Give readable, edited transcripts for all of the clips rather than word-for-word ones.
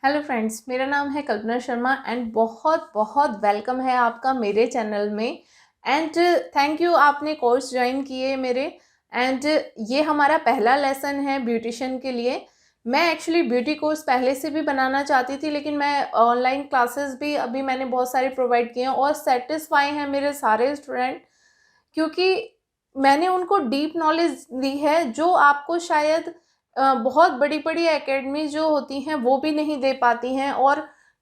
Hello friends, मेरा नाम है कल्पना शर्मा एंड बहुत बहुत वेलकम है आपका मेरे चैनल में। एंड थैंक यू, आपने कोर्स ज्वाइन किए मेरे। एंड ये हमारा पहला लेसन है ब्यूटिशियन के लिए। मैं एक्चुअली ब्यूटी कोर्स पहले से भी बनाना चाहती थी, लेकिन मैं ऑनलाइन क्लासेस भी अभी मैंने बहुत सारे प्रोवाइड किए हैं और सेटिस्फाई हैं मेरे सारे स्टूडेंट, क्योंकि मैंने उनको डीप नॉलेज दी है जो आपको शायद बहुत बड़ी बड़ी एकेडमी जो होती हैं वो भी नहीं दे पाती हैं। और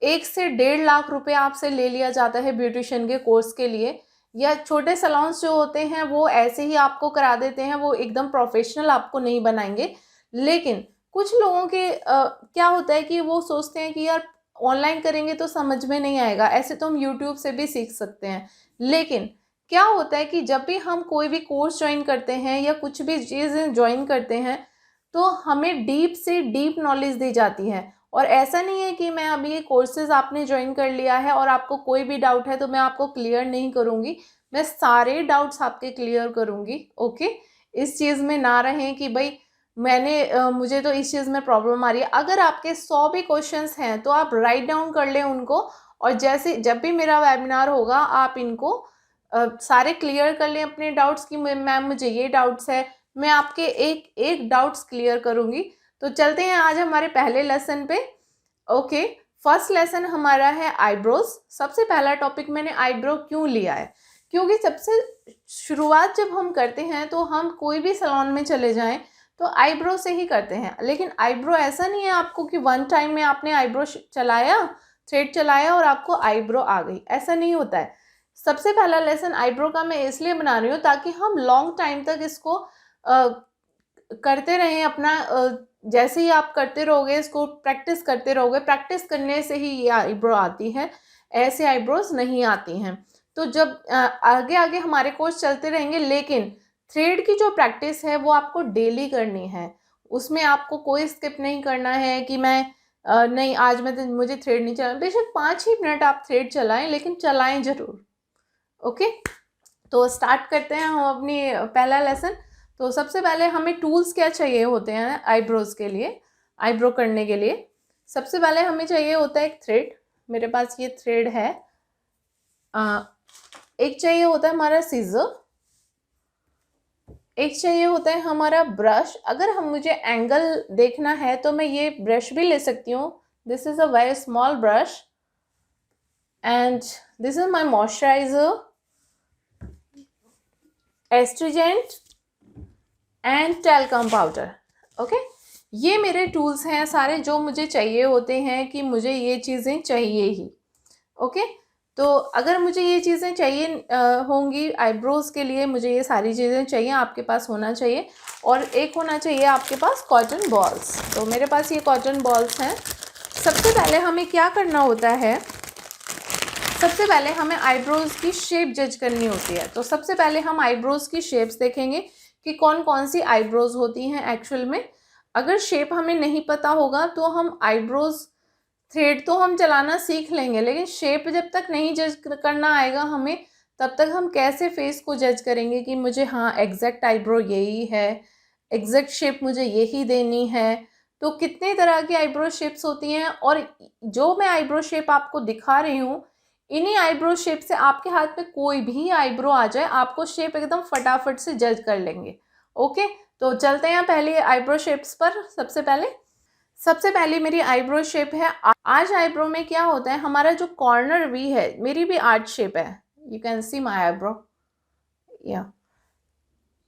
1 से 1.5 लाख रुपए आपसे ले लिया जाता है ब्यूटिशियन के कोर्स के लिए। या छोटे सैलून्स जो होते हैं वो ऐसे ही आपको करा देते हैं, वो एकदम प्रोफेशनल आपको नहीं बनाएंगे। लेकिन कुछ लोगों के क्या होता है कि वो सोचते हैं कि यार ऑनलाइन करेंगे तो समझ में नहीं आएगा, ऐसे तो हम यूट्यूब से भी सीख सकते हैं। लेकिन क्या होता है कि जब भी हम कोई भी कोर्स ज्वाइन करते हैं या कुछ भी चीज़ ज्वाइन करते हैं तो हमें डीप से डीप नॉलेज दी जाती है। और ऐसा नहीं है कि मैं अभी ये कोर्सेज आपने ज्वाइन कर लिया है और आपको कोई भी डाउट है तो मैं आपको क्लियर नहीं करूँगी। मैं सारे डाउट्स आपके क्लियर करूँगी। ओके, इस चीज़ में ना रहें कि भाई मुझे तो इस चीज़ में प्रॉब्लम आ रही है। अगर आपके 100 भी क्वेश्चंस हैं तो आप राइट डाउन कर लें उनको, और जैसे जब भी मेरा वेबिनार होगा आप इनको सारे क्लियर कर लें अपने डाउट्स की मैम मुझे ये डाउट्स है, मैं आपके एक एक डाउट्स क्लियर करूँगी। तो चलते हैं आज हमारे पहले लेसन पे। ओके, फर्स्ट लेसन हमारा है आईब्रोज। सबसे पहला टॉपिक मैंने आईब्रो क्यों लिया है, क्योंकि सबसे शुरुआत जब हम करते हैं तो हम कोई भी सैलून में चले जाएं तो आईब्रो से ही करते हैं। लेकिन आईब्रो ऐसा नहीं है आपको कि वन टाइम में आपने आईब्रो चलाया, थ्रेड चलाया और आपको आईब्रो आ गई, ऐसा नहीं होता है। सबसे पहला लेसन आईब्रो का मैं इसलिए बना रही हूँ ताकि हम लॉन्ग टाइम तक इसको करते रहें। अपना जैसे ही आप करते रहोगे, इसको प्रैक्टिस करते रहोगे, प्रैक्टिस करने से ही ये आईब्रो आती है, ऐसे आईब्रोज नहीं आती हैं। तो जब आगे आगे हमारे कोर्स चलते रहेंगे, लेकिन थ्रेड की जो प्रैक्टिस है वो आपको डेली करनी है। उसमें आपको कोई स्किप नहीं करना है कि मैं नहीं आज मुझे थ्रेड नहीं चलाना। बेशक 5 ही मिनट आप थ्रेड चलाएं, लेकिन चलाएं जरूर। ओके, तो स्टार्ट करते हैं हम अपनी पहला लेसन। तो सबसे पहले हमें टूल्स क्या चाहिए होते हैं आईब्रोज के लिए, आईब्रो करने के लिए। सबसे पहले हमें चाहिए होता है एक थ्रेड। मेरे पास ये थ्रेड है। एक चाहिए होता है हमारा सीजर। एक चाहिए होता है हमारा ब्रश। अगर मुझे एंगल देखना है तो मैं ये ब्रश भी ले सकती हूँ। This is a very small brush and this is my moisturiser, astringent and talcum powder. Okay, ये मेरे टूल्स हैं सारे जो मुझे चाहिए होते हैं कि मुझे ये चीज़ें चाहिए ही। ओके, तो अगर मुझे ये चीज़ें चाहिए होंगी आईब्रोज के लिए, मुझे ये सारी चीज़ें चाहिए, आपके पास होना चाहिए। और एक होना चाहिए आपके पास कॉटन बॉल्स। तो मेरे पास ये कॉटन बॉल्स हैं। सबसे पहले हमें क्या करना होता है, सबसे पहले हमें आईब्रोज की शेप जज करनी होती है। तो सबसे पहले हम आईब्रोज की शेप्स देखेंगे कि कौन कौन सी आईब्रोज होती हैं एक्चुअल में। अगर शेप हमें नहीं पता होगा तो हम आईब्रोज थ्रेड तो हम चलाना सीख लेंगे, लेकिन शेप जब तक नहीं जज करना आएगा हमें, तब तक हम कैसे फेस को जज करेंगे कि मुझे हाँ एग्जैक्ट आईब्रो यही है, एग्जैक्ट शेप मुझे यही देनी है। तो कितने तरह की आईब्रो शेप्स होती हैं, और जो मैं आईब्रो शेप आपको दिखा रही हूँ, इन्हीं आईब्रो शेप से आपके हाथ में कोई भी आईब्रो आ जाए, आपको शेप एकदम फटाफट से जज कर लेंगे। ओके, तो चलते हैं पहले आईब्रो शेप्स पर। सबसे पहले मेरी आईब्रो शेप है आर्च। आईब्रो में क्या होता है, हमारा जो कॉर्नर वी है, मेरी भी आर्च शेप है। You can see my eyebrow, या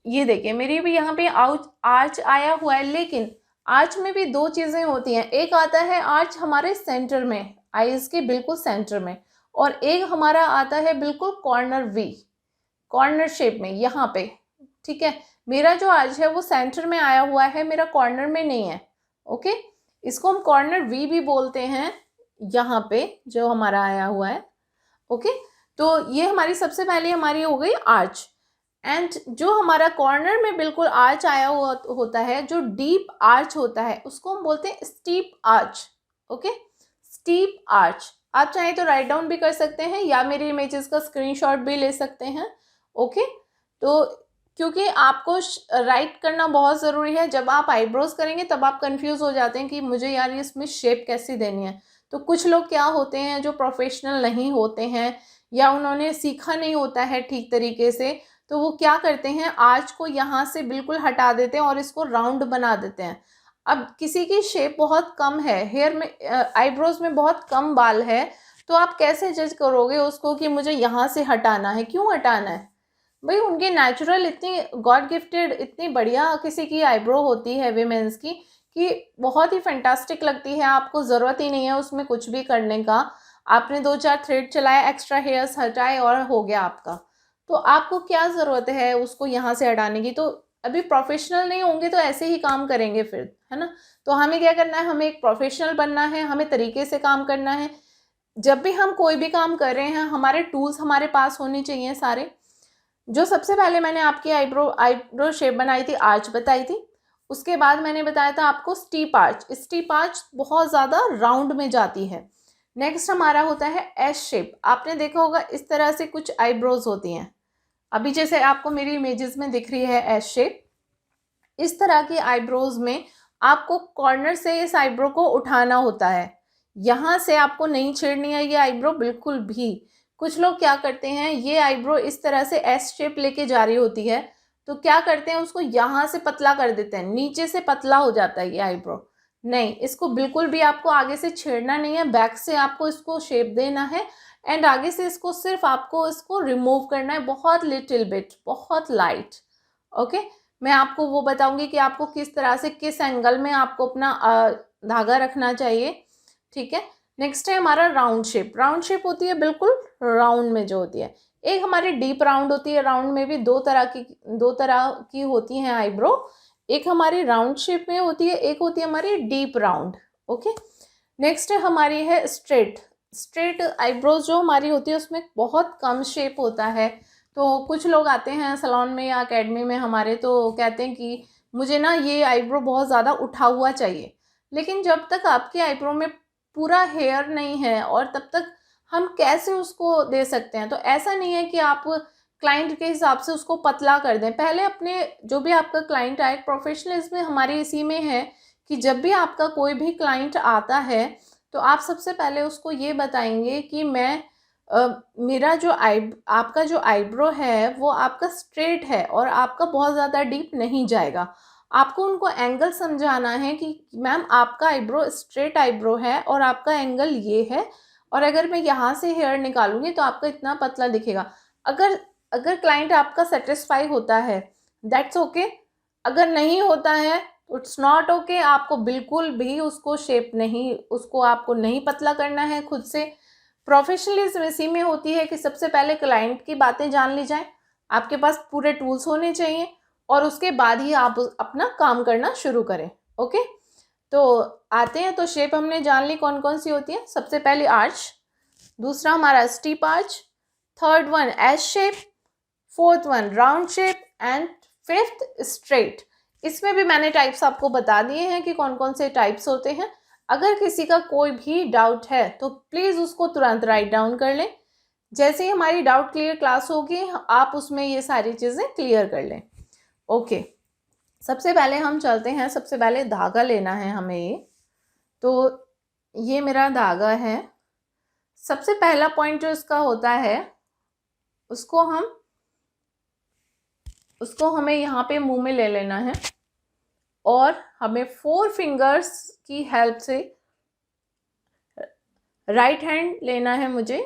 ये देखिए मेरी भी यहाँ पे आर्च आया हुआ है। लेकिन आर्च में भी दो चीज़ें होती हैं, एक आता है आर्च हमारे सेंटर में, आईज के बिल्कुल सेंटर में, और एक हमारा आता है बिल्कुल कॉर्नर वी, कॉर्नर शेप में यहाँ पे। ठीक है, मेरा जो आर्च है वो सेंटर में आया हुआ है, मेरा कॉर्नर में नहीं है। ओके, इसको हम कॉर्नर वी भी बोलते हैं, यहाँ पे जो हमारा आया हुआ है। ओके, तो ये हमारी सबसे पहले हमारी हो गई आर्च। एंड जो हमारा कॉर्नर में बिल्कुल आर्च आया हुआ होता है, जो डीप आर्च होता है, उसको हम बोलते हैं steep arch. Okay, steep arch. आप चाहें तो राइट डाउन भी कर सकते हैं या मेरे इमेजेस का स्क्रीनशॉट भी ले सकते हैं। ओके, तो क्योंकि आपको राइट करना बहुत ज़रूरी है। जब आप आईब्रोज करेंगे तब आप कंफ्यूज हो जाते हैं कि मुझे यार इसमें शेप कैसी देनी है। तो कुछ लोग क्या होते हैं जो प्रोफेशनल नहीं होते हैं या उन्होंने सीखा नहीं होता है ठीक तरीके से, तो वो क्या करते हैं, आर्च को यहाँ से बिल्कुल हटा देते हैं और इसको राउंड बना देते हैं। अब किसी की शेप बहुत कम है, हेयर में आईब्रोज में बहुत कम बाल है, तो आप कैसे जज करोगे उसको कि मुझे यहाँ से हटाना है, क्यों हटाना है? भाई उनके नेचुरल इतनी गॉड गिफ्टेड इतनी बढ़िया किसी की आईब्रो होती है विमेंस की कि बहुत ही फैंटास्टिक लगती है। आपको ज़रूरत ही नहीं है उसमें कुछ भी करने का। आपने 2-4 थ्रेड चलाए, एक्स्ट्रा हेयर्स हटाए और हो गया आपका। तो आपको क्या ज़रूरत है उसको यहाँ से हटाने की? तो अभी प्रोफेशनल नहीं होंगे तो ऐसे ही काम करेंगे फिर, है ना? तो हमें क्या करना है, हमें एक प्रोफेशनल बनना है, हमें तरीके से काम करना है। जब भी हम कोई भी काम कर रहे हैं, हमारे टूल्स हमारे पास होने चाहिए सारे। जो सबसे पहले मैंने आपकी आईब्रो शेप बनाई थी, आर्च बताई थी। उसके बाद मैंने बताया था आपको स्टीप आर्च। स्टीप आर्च बहुत ज़्यादा राउंड में जाती है। नेक्स्ट हमारा होता है एस शेप। आपने देखा होगा इस तरह से कुछ आईब्रोज होती हैं। अभी जैसे आपको मेरी इमेजेस में दिख रही है एस शेप, इस तरह की आईब्रोज में आपको कॉर्नर से इस आईब्रो को उठाना होता है। यहाँ से आपको नहीं छेड़नी है ये आईब्रो बिल्कुल भी। कुछ लोग क्या करते हैं, ये आईब्रो इस तरह से एस शेप लेके जा रही होती है, तो क्या करते हैं उसको यहाँ से पतला कर देते हैं, नीचे से पतला हो जाता है ये आईब्रो। नहीं, इसको बिल्कुल भी आपको आगे से छेड़ना नहीं है, बैक से आपको इसको शेप देना है एंड आगे से इसको सिर्फ आपको इसको रिमूव करना है, बहुत लिटिल बिट, बहुत लाइट। ओके, मैं आपको वो बताऊंगी कि आपको किस तरह से किस एंगल में आपको अपना धागा रखना चाहिए। ठीक है, नेक्स्ट है हमारा राउंड शेप। राउंड शेप होती है बिल्कुल राउंड में जो होती है। एक हमारी डीप राउंड होती है, राउंड में भी दो तरह की होती हैं आईब्रो। एक हमारी राउंड शेप में होती है, एक होती है हमारी डीप राउंड। ओके, नेक्स्ट हमारी है स्ट्रेट। स्ट्रेट आईब्रोज जो हमारी होती है उसमें बहुत कम शेप होता है। तो कुछ लोग आते हैं सैलून में या एकेडमी में हमारे, तो कहते हैं कि मुझे ना ये आईब्रो बहुत ज़्यादा उठा हुआ चाहिए। लेकिन जब तक आपकी आईब्रो में पूरा हेयर नहीं है और तब तक हम कैसे उसको दे सकते हैं? तो ऐसा नहीं है कि आप क्लाइंट के हिसाब से उसको पतला कर दें। पहले अपने जो भी आपका क्लाइंट आए, प्रोफेशनलिज्म में हमारी इसी में है कि जब भी आपका कोई भी क्लाइंट आता है तो आप सबसे पहले उसको ये बताएंगे कि मैं मेरा जो आपका जो आईब्रो है वो आपका स्ट्रेट है और आपका बहुत ज़्यादा डीप नहीं जाएगा। आपको उनको एंगल समझाना है कि मैम आपका आईब्रो स्ट्रेट आईब्रो है और आपका एंगल ये है, और अगर मैं यहाँ से हेयर निकालूंगी तो आपका इतना पतला दिखेगा। अगर अगर क्लाइंट आपका सेटिस्फाई होता है दैट्स ओके, अगर नहीं होता है इट्स नॉट ओके। आपको बिल्कुल भी उसको शेप नहीं, उसको आपको नहीं पतला करना है खुद से। प्रोफेशनलिज्म इसी में होती है कि सबसे पहले क्लाइंट की बातें जान ली जाएं, आपके पास पूरे टूल्स होने चाहिए और उसके बाद ही आप अपना काम करना शुरू करें। ओके, तो आते हैं, तो शेप हमने जान ली कौन कौन सी होती है। सबसे पहले आर्च, दूसरा हमारा steep arch, third one S shape, fourth one round shape and fifth straight. इसमें भी मैंने टाइप्स आपको बता दिए हैं कि कौन कौन से टाइप्स होते हैं। अगर किसी का कोई भी डाउट है तो प्लीज़ उसको तुरंत राइट डाउन कर लें। जैसे ही हमारी डाउट क्लियर क्लास होगी आप उसमें ये सारी चीज़ें क्लियर कर लें। ओके, सबसे पहले हम चलते हैं, सबसे पहले धागा लेना है हमें ये। तो ये मेरा धागा है। सबसे पहला पॉइंट जो इसका होता है उसको हमें यहाँ पे मुंह में ले लेना है और हमें 4 फिंगर्स की हेल्प से राइट हैंड लेना है मुझे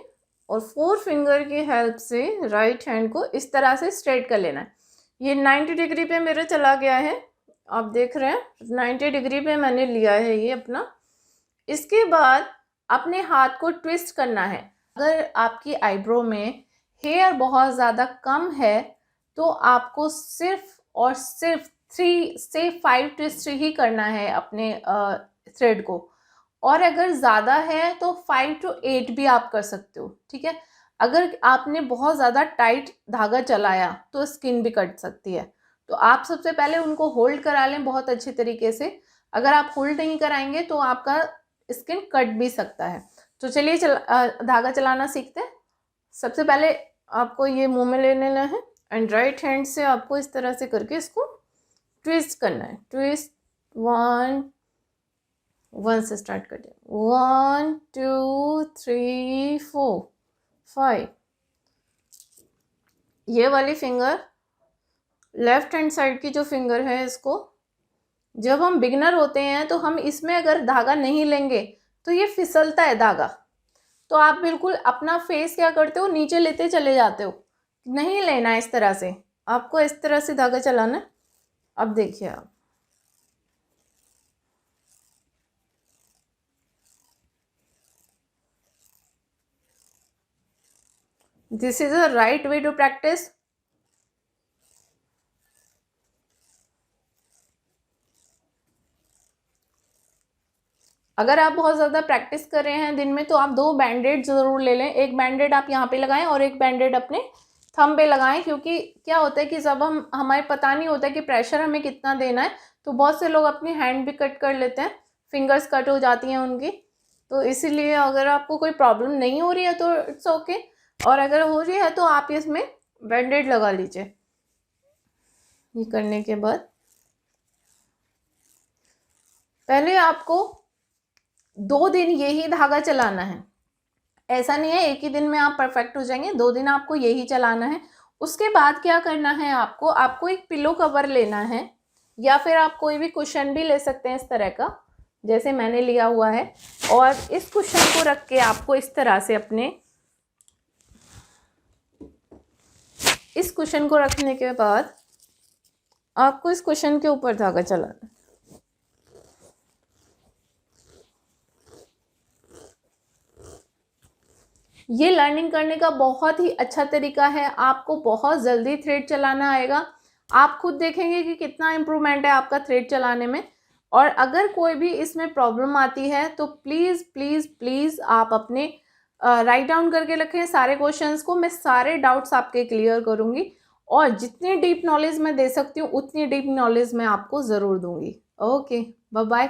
और 4 फिंगर की हेल्प से राइट हैंड को इस तरह से स्ट्रेट कर लेना है। ये 90 डिग्री पे मेरे चला गया है, आप देख रहे हैं 90 डिग्री पे मैंने लिया है ये अपना। इसके बाद अपने हाथ को ट्विस्ट करना है। अगर आपकी आईब्रो में हेयर बहुत ज़्यादा कम है तो आपको सिर्फ और सिर्फ 3 से 5 ट्विस्ट ही करना है अपने थ्रेड को, और अगर ज़्यादा है तो 5 to 8 भी आप कर सकते हो। ठीक है, अगर आपने बहुत ज़्यादा टाइट धागा चलाया तो स्किन भी कट सकती है। तो आप सबसे पहले उनको होल्ड करा लें बहुत अच्छे तरीके से। अगर आप होल्ड नहीं कराएंगे तो आपका स्किन कट भी सकता है। तो चलिए धागा चलाना सीखते हैं। सबसे पहले आपको ये मुंह में ले लेना है एंड राइट हैंड से आपको इस तरह से करके इसको ट्विस्ट करना है। ट्विस्ट, वन से स्टार्ट कर दिया, 1 2 3 4 5। ये वाली फिंगर लेफ्ट हैंड साइड की जो फिंगर है, इसको जब हम बिगिनर होते हैं तो हम इसमें अगर धागा नहीं लेंगे तो ये फिसलता है धागा। तो आप बिल्कुल अपना फेस क्या करते हो, नीचे लेते चले जाते हो, नहीं लेना है इस तरह से, आपको इस तरह से धागा चलाना है। अब देखिए आप, this is a right way to practise. अगर आप बहुत ज़्यादा प्रैक्टिस कर रहे हैं दिन में तो आप 2 बैंडेड ज़रूर ले लें। एक बैंडेड आप यहाँ पे लगाएं और एक बैंडेड अपने थंब पे लगाएं, क्योंकि क्या होता है कि जब हमें पता नहीं होता कि प्रेशर हमें कितना देना है, तो बहुत से लोग अपनी हैंड भी कट कर लेते हैं, फिंगर्स कट हो जाती हैं उनकी। तो इसीलिए अगर आपको कोई प्रॉब्लम नहीं हो रही है तो इट्स ओके, और अगर हो रही है तो आप इसमें बैंडेड लगा लीजिए। ये करने के बाद पहले आपको 2 दिन यही धागा चलाना है। ऐसा नहीं है एक ही दिन में आप परफेक्ट हो जाएंगे, 2 दिन आपको यही चलाना है। उसके बाद क्या करना है, आपको एक पिलो कवर लेना है, या फिर आप कोई भी कुशन भी ले सकते हैं इस तरह का, जैसे मैंने लिया हुआ है। और इस कुशन को रख के आपको इस तरह से इस कुशन को रखने के बाद आपको इस कुशन के ऊपर धागा चलाना है। ये लर्निंग करने का बहुत ही अच्छा तरीका है, आपको बहुत जल्दी थ्रेड चलाना आएगा। आप खुद देखेंगे कि कितना इम्प्रूवमेंट है आपका थ्रेड चलाने में। और अगर कोई भी इसमें प्रॉब्लम आती है तो प्लीज़ प्लीज़ प्लीज़ आप अपने राइट डाउन करके रखें सारे क्वेश्चंस को। मैं सारे डाउट्स आपके क्लियर करूँगी, और जितनी डीप नॉलेज मैं दे सकती हूँ उतनी डीप नॉलेज मैं आपको ज़रूर दूँगी। Okay, bye bye.